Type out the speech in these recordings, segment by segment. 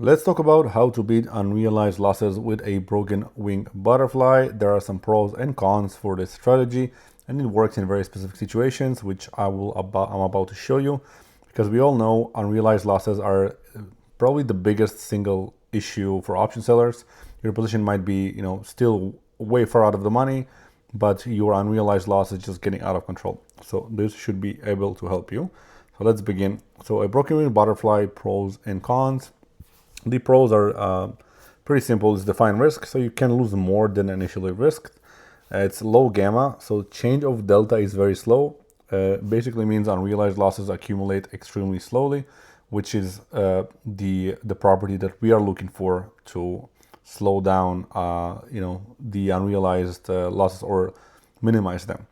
Let's talk about how to beat unrealized losses with a broken wing butterfly. There are some pros and cons for this strategy, and it works in very specific situations, which I'm about to show you, because we all know unrealized losses are probably the biggest single issue for option sellers. Your position might be, still way far out of the money, but your unrealized loss is just getting out of control. So this should be able to help you. So let's begin. So a broken wing butterfly, pros and cons. The pros are pretty simple. It's defined risk, so you can lose more than initially risked. It's low gamma, so change of delta is very slow. Basically means unrealized losses accumulate extremely slowly, which is the property that we are looking for to slow down, the unrealized losses or minimize them.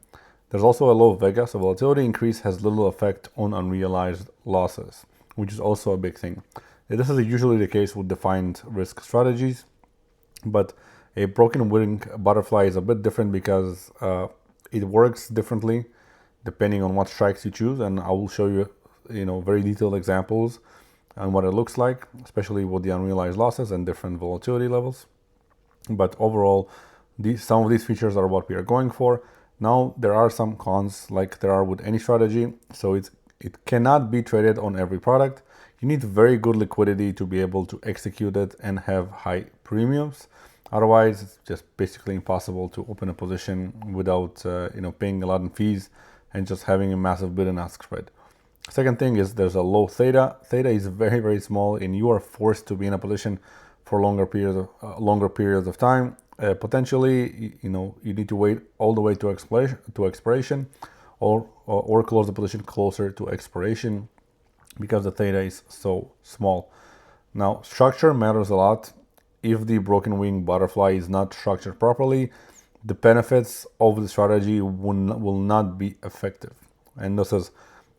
There's also a low vega, so volatility increase has little effect on unrealized losses, which is also a big thing. This is usually the case with defined risk strategies, but a broken wing butterfly is a bit different because it works differently depending on what strikes you choose, and I will show you, very detailed examples on what it looks like, especially with the unrealized losses and different volatility levels. But overall, some of these features are what we are going for. Now, there are some cons, like there are with any strategy, so it cannot be traded on every product. You need very good liquidity to be able to execute it and have high premiums. Otherwise, it's just basically impossible to open a position without paying a lot in fees and just having a massive bid and ask spread. Second thing is there's a low theta. Theta is very, very small, and you are forced to be in a position for longer periods of time. Potentially, you need to wait all the way to expiration, or close the position closer to expiration, because the theta is so small. Now, structure matters a lot. If the broken wing butterfly is not structured properly, the benefits of the strategy will not be effective. And this is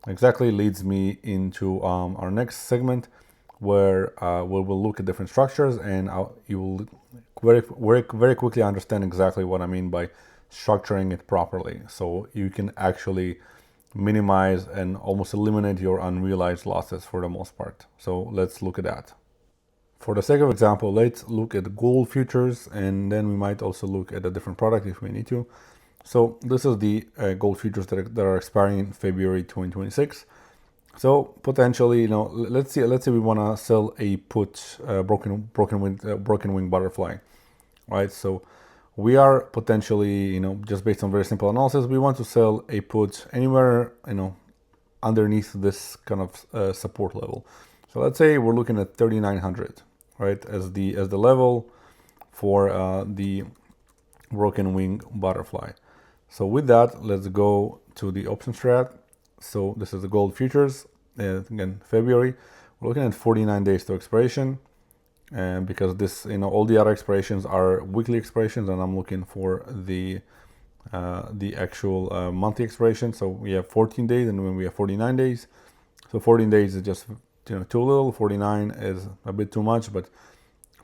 exactly leads me into our next segment, where we will look at different structures, and you will very quickly understand exactly what I mean by structuring it properly, so you can actually minimize and almost eliminate your unrealized losses for the most part. So let's look at that. For the sake of example, let's look at gold futures, and then we might also look at a different product if we need to. So this is the gold futures that are expiring in February 2026. So potentially, let's say we want to sell a put, broken wing butterfly, right? So we are potentially, just based on very simple analysis, we want to sell a put anywhere, underneath this kind of support level. So let's say we're looking at 3,900, right, as the level for the broken wing butterfly. So with that, let's go to the option strat. So this is the gold futures, again, February. We're looking at 49 days to expiration. And because this, all the other expirations are weekly expirations, and I'm looking for the actual monthly expiration. So we have 14 days, and when we have 49 days. So 14 days is just too little. 49 is a bit too much, but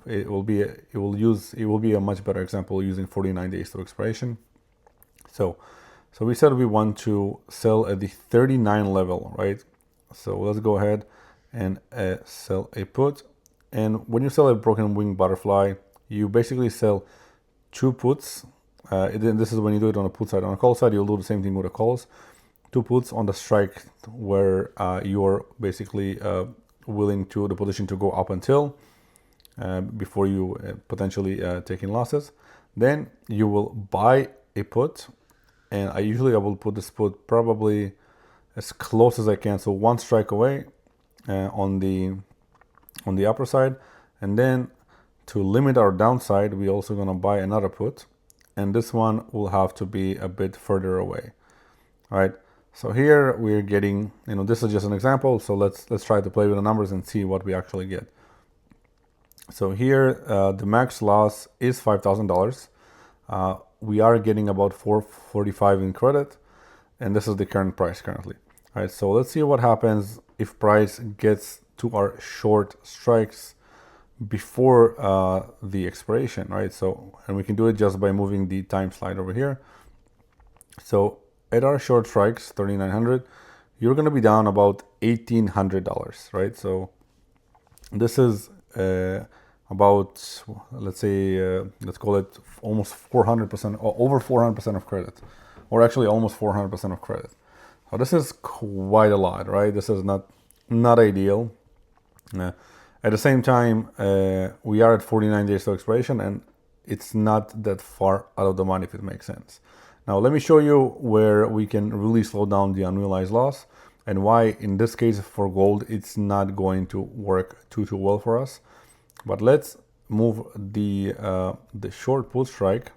it will be a much better example using 49 days to expiration. So we said we want to sell at the 39 level, right? So let's go ahead and sell a put. And when you sell a broken wing butterfly, you basically sell two puts. This is when you do it on a put side. On a call side, you'll do the same thing with the calls. Two puts on the strike where you're basically willing to the position to go up until before you potentially taking losses. Then you will buy a put, and I will put this put probably as close as I can, so one strike away on the upper side. And then to limit our downside, we also going to buy another put, and this one will have to be a bit further away. All right, so here we're getting, this is just an example, so let's try to play with the numbers and see what we actually get. So here the max loss is $5,000. We are getting about $445 in credit, and this is the current price currently. All right, so let's see what happens if price gets to our short strikes before the expiration, right? So, and we can do it just by moving the time slide over here. So at our short strikes, 3,900, you're going to be down about $1,800, right? So this is about, let's say, let's call it almost 400% or over 400% of credit, or actually almost 400% of credit. So this is quite a lot, right? This is not ideal. At the same time, we are at 49 days to expiration, and it's not that far out of the money, if it makes sense. Now, let me show you where we can really slow down the unrealized loss, and why, in this case for gold, it's not going to work too well for us. But let's move the short put strike.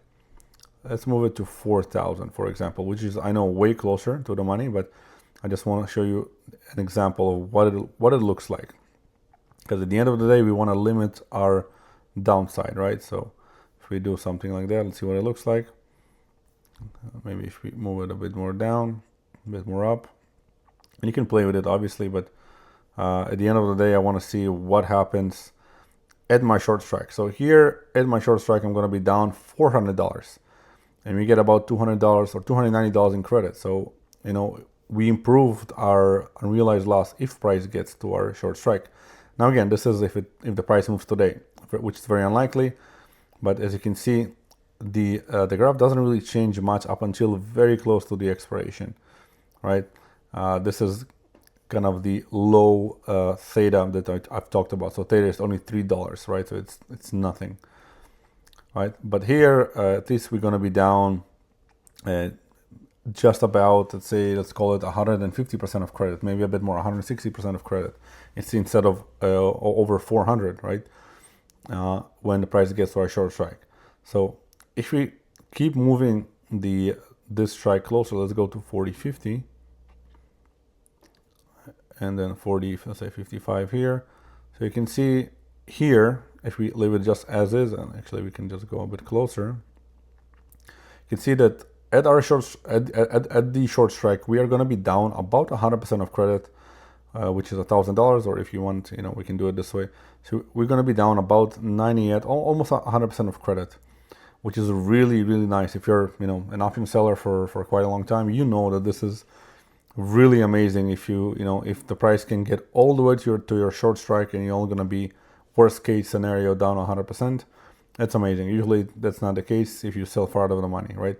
Let's move it to 4,000, for example, which is, I know, way closer to the money, but I just want to show you an example of what it looks like. Because at the end of the day, we want to limit our downside, right? So if we do something like that, let's see what it looks like. Maybe if we move it a bit more down, a bit more up, and you can play with it, obviously, but at the end of the day, I want to see what happens at my short strike. So here at my short strike, I'm going to be down $400, and we get about $200 or $290 in credit. So, you know, we improved our unrealized loss if price gets to our short strike. Now again, this is if the price moves today, which is very unlikely. But as you can see, the graph doesn't really change much up until very close to the expiration, right? This is kind of the low theta that I've talked about. So theta is only $3, right? So it's nothing, right? But here, at least we're going to be down just about, let's call it 150% of credit, maybe a bit more, 160% of credit. It's instead of over 400, right? When the price gets to our short strike. So if we keep moving this strike closer, let's go to 40.50, and then 40, let's say 55 here. So you can see here, if we leave it just as is, and actually we can just go a bit closer, you can see that at our at the short strike, we are going to be down about 100% of credit, which is $1,000, or if you want, you know, we can do it this way. So we're going to be down about 98, almost 100% of credit, which is really, really nice. If you're, you know, an option seller for quite a long time, you know that this is really amazing. If if the price can get all the way to your short strike, and you're only going to be, worst case scenario, down 100%, that's amazing. Usually that's not the case if you sell far out of the money, right?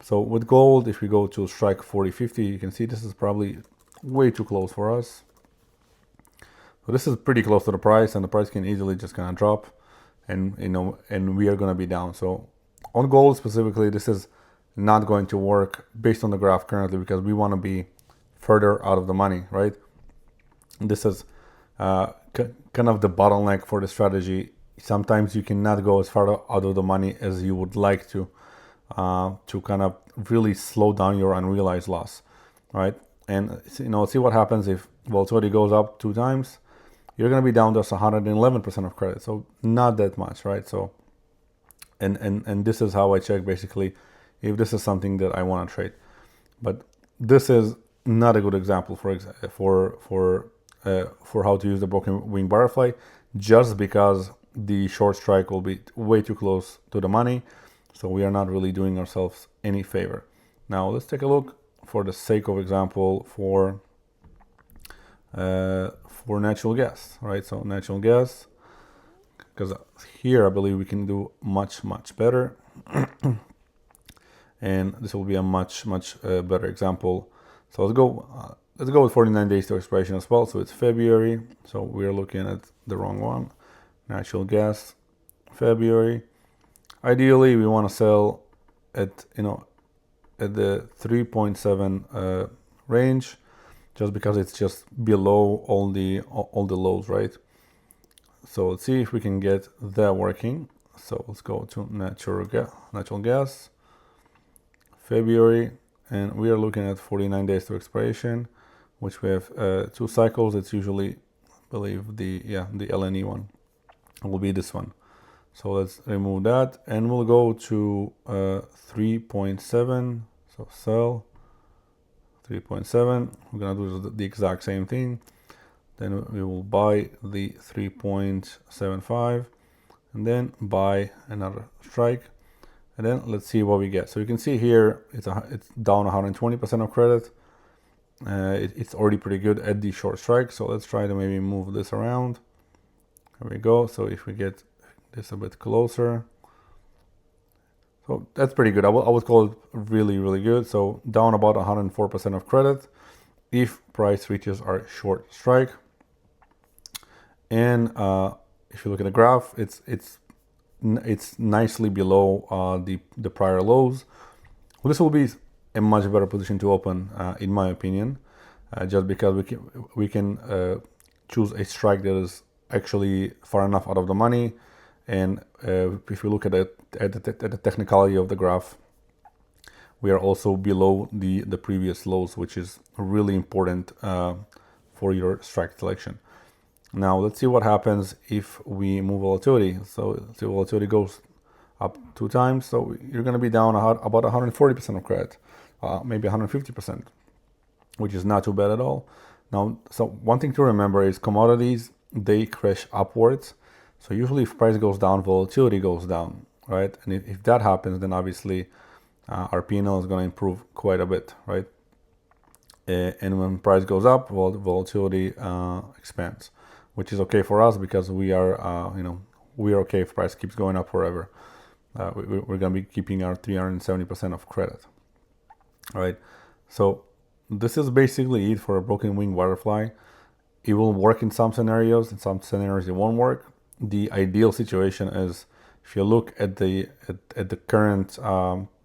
So with gold, if we go to strike 40.50, you can see this is probably way too close for us. So this is pretty close to the price, and the price can easily just kind of drop, and we are going to be down. So on gold specifically, this is not going to work based on the graph currently, because we want to be further out of the money, right? And this is kind of the bottleneck for the strategy. Sometimes you cannot go as far out of the money as you would like to kind of really slow down your unrealized loss, right? And see what happens if volatility goes up 2 times. You're going to be down just 111% of credit, so not that much, right? So, and this is how I check basically if this is something that I want to trade. But this is not a good example for how to use the broken wing butterfly, just because the short strike will be way too close to the money. So we are not really doing ourselves any favor. Now let's take a look, for the sake of example, for natural gas, right? So natural gas, because here I believe we can do much better, and this will be a much better example. So let's go with 49 days to expiration as well. So it's February. So we are looking at the wrong one. Natural gas, February. Ideally, we want to sell at the 3.7 range, just because it's just below all the lows, right? So let's see if we can get that working. So let's go to natural gas, February, and we are looking at 49 days to expiration, which we have 2 cycles. It's usually, I believe, the LNE one will be this one. So let's remove that, and we'll go to 3.7. So sell 3.7. We're gonna do the exact same thing. Then we will buy the 3.75, and then buy another strike, and then let's see what we get. So you can see here it's down 120% of credit. It's already pretty good at the short strike. So let's try to maybe move this around. There we go. So if we get this a bit closer, so that's pretty good. I would call it really, really good. So down about 104% of credit if price reaches our short strike. And if you look at the graph, it's nicely below the prior lows. Well, this will be a much better position to open, in my opinion, just because we can choose a strike that is actually far enough out of the money. And if you look at the technicality of the graph, we are also below the previous lows, which is really important for your strike selection. Now let's see what happens if we move volatility. So see, volatility goes up 2 times, so you're going to be down about 140% of credit, maybe 150%, which is not too bad at all. Now, so one thing to remember is commodities, they crash upwards. So usually if price goes down, volatility goes down, right? And if that happens, then obviously our P&L is going to improve quite a bit, right? And when price goes up, well, volatility expands, which is okay for us because we are, we are okay if price keeps going up forever. We're going to be keeping our 370% of credit, right? So this is basically it for a broken wing butterfly. It will work in some scenarios. In some scenarios, it won't work. The ideal situation is if you look at the current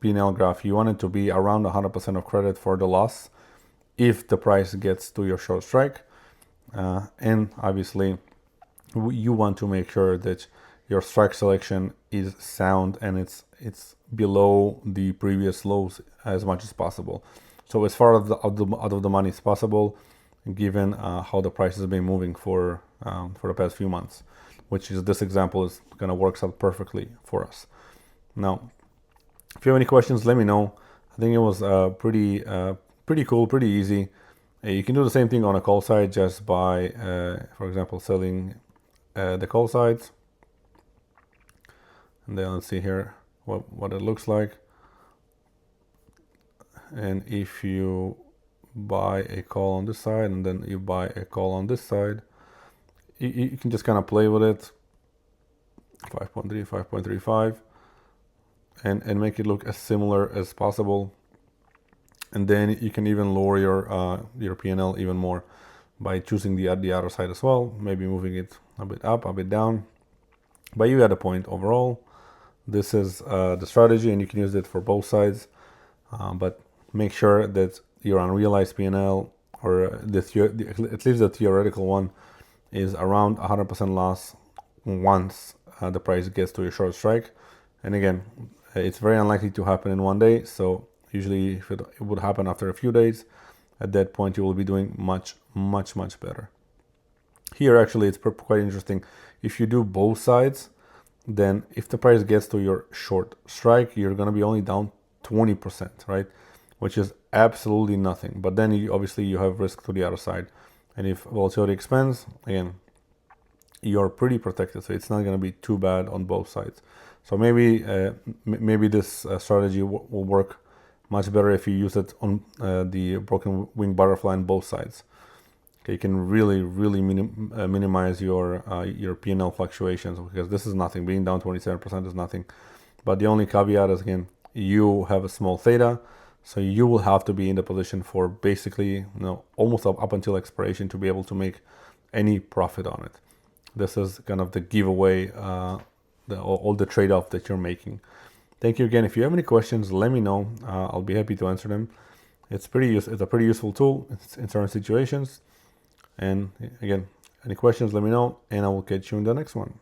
P&L graph, you want it to be around 100% of credit for the loss if the price gets to your short strike. And obviously, you want to make sure that your strike selection is sound and it's below the previous lows as much as possible. So as far as out of the money as possible, given how the price has been moving for the past few months, which is this example is gonna work out perfectly for us. Now, if you have any questions, let me know. I think it was pretty cool, pretty easy. You can do the same thing on a call side just by, for example, selling the call sides. And then let's see here what it looks like. And if you buy a call on this side and then you buy a call on this side, you can just kind of play with it, 5.3, 5.35, and make it look as similar as possible. And then you can even lower your P&L even more by choosing the other side as well, maybe moving it a bit up, a bit down. But you get a point overall. This is the strategy, and you can use it for both sides. But make sure that your unrealized P&L, or at least the theoretical one, is around 100% loss once the price gets to your short strike. And again, it's very unlikely to happen in one day. So usually if it would happen after a few days, at that point you will be doing much, much, much better. Here actually it's quite interesting. If you do both sides, then if the price gets to your short strike, you're going to be only down 20%, right? Which is absolutely nothing. But then obviously you have risk to the other side. And if volatility expands, again, you're pretty protected. So it's not going to be too bad on both sides. So maybe this strategy will work much better if you use it on the broken wing butterfly on both sides. Okay, you can really minimize your P&L fluctuations, because this is nothing. Being down 27% is nothing. But the only caveat is, again, you have a small theta, so you will have to be in the position for basically, almost up until expiration to be able to make any profit on it. This is kind of the giveaway, all the trade-off that you're making. Thank you again. If you have any questions, let me know. I'll be happy to answer them. It's a pretty useful tool in certain situations. And again, any questions, let me know, and I will catch you in the next one.